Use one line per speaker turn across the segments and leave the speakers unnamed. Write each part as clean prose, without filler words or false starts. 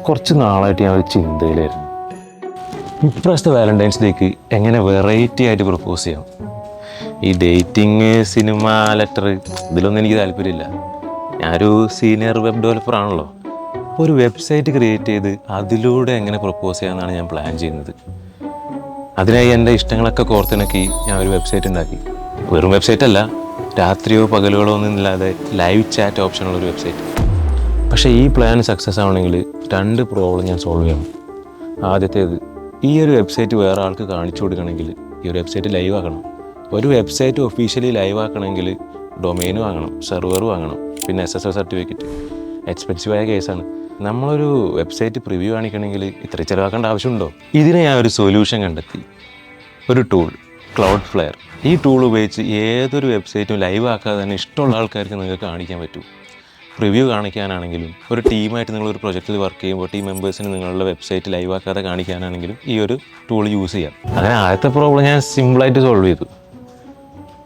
കുറച്ച് നാളായിട്ട് ഞാൻ ഒരു ചിന്തയിലായിരുന്നു. ഇപ്രാവശ്യത്തെ വാലന്റൈൻസ് ഡേക്ക് എങ്ങനെ വെറൈറ്റി ആയിട്ട് പ്രപ്പോസ് ചെയ്യാം. ഈ ഡേറ്റിങ്, സിനിമ, ലെറ്റർ ഇതിലൊന്നും എനിക്ക് താല്പര്യമില്ല. ഞാനൊരു സീനിയർ വെബ് ഡെവലപ്പർ ആണല്ലോ. അപ്പോൾ ഒരു വെബ്സൈറ്റ് ക്രിയേറ്റ് ചെയ്ത് അതിലൂടെ എങ്ങനെ പ്രപ്പോസ് ചെയ്യാമെന്നാണ് ഞാൻ പ്ലാൻ ചെയ്യുന്നത്. അതിനായി എൻ്റെ ഇഷ്ടങ്ങളൊക്കെ കോർത്തിണക്കി ഞാൻ ഒരു വെബ്സൈറ്റ് ഉണ്ടാക്കി. വെറും വെബ്സൈറ്റ് അല്ല, രാത്രിയോ പകലുകളോ ഒന്നും ഇല്ലാതെ ലൈവ് ചാറ്റ് ഓപ്ഷനുള്ളൊരു വെബ്സൈറ്റ്. പക്ഷേ ഈ പ്ലാൻ സക്സസ് ആവണമെങ്കിൽ 2 പ്രോബ്ലം ഞാൻ സോൾവ് ചെയ്യണം. ആദ്യത്തേത്, ഈ ഒരു വെബ്സൈറ്റ് വേറെ ആൾക്ക് കാണിച്ചു കൊടുക്കണമെങ്കിൽ ഈ ഒരു വെബ്സൈറ്റ് ലൈവ് ആക്കണം. ഒരു വെബ്സൈറ്റ് ഒഫീഷ്യലി ലൈവ് ആക്കണമെങ്കിൽ ഡൊമെയിൻ വാങ്ങണം, സെർവർ വാങ്ങണം, പിന്നെ SSL സർട്ടിഫിക്കറ്റ്. എക്സ്പെൻസീവായ കേസാണ്. നമ്മളൊരു വെബ്സൈറ്റ് പ്രിവ്യൂ കാണിക്കണമെങ്കിൽ ഇത്ര ചിലവാക്കേണ്ട ആവശ്യമുണ്ടോ? ഇതിന് ഞാൻ ഒരു സൊല്യൂഷൻ കണ്ടെത്തി. ഒരു ടൂൾ, Cloudflare. ഈ ടൂൾ ഉപയോഗിച്ച് ഏതൊരു വെബ്സൈറ്റും ലൈവ് ആക്കാതെ തന്നെ ഇഷ്ടമുള്ള ആൾക്കാർക്ക് നിങ്ങൾക്ക് കാണിക്കാൻ പറ്റും. പ്രിവ്യൂ കാണിക്കാനാണെങ്കിലും, ഒരു ടീമായിട്ട് നിങ്ങളൊരു പ്രൊജക്റ്റിൽ വർക്ക് ചെയ്യുമ്പോൾ ടീം മെമ്പേഴ്സിന് നിങ്ങളുടെ വെബ്സൈറ്റ് ലൈവ് ആക്കാതെ കാണിക്കാനാണെങ്കിലും ഈ ഒരു ടൂൾ യൂസ് ചെയ്യാം. അങ്ങനെ ആദ്യത്തെ പ്രോബ്ലം ഞാൻ സിമ്പിളായിട്ട് സോൾവ് ചെയ്തു.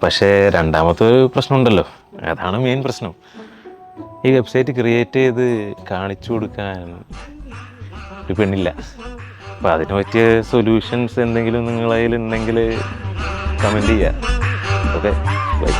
പക്ഷേ രണ്ടാമത്തെ ഒരു പ്രശ്നമുണ്ടല്ലോ, അതാണ് മെയിൻ പ്രശ്നം. ഈ വെബ്സൈറ്റ് ക്രിയേറ്റ് ചെയ്ത് കാണിച്ചു കൊടുക്കാൻ ഒരു പെണ്ണില്ല. അപ്പോൾ അതിന് പറ്റിയ സൊല്യൂഷൻസ് എന്തെങ്കിലും നിങ്ങളതിൽ ഉണ്ടെങ്കിൽ കമൻറ്റ് ചെയ്യുക. Okay, by.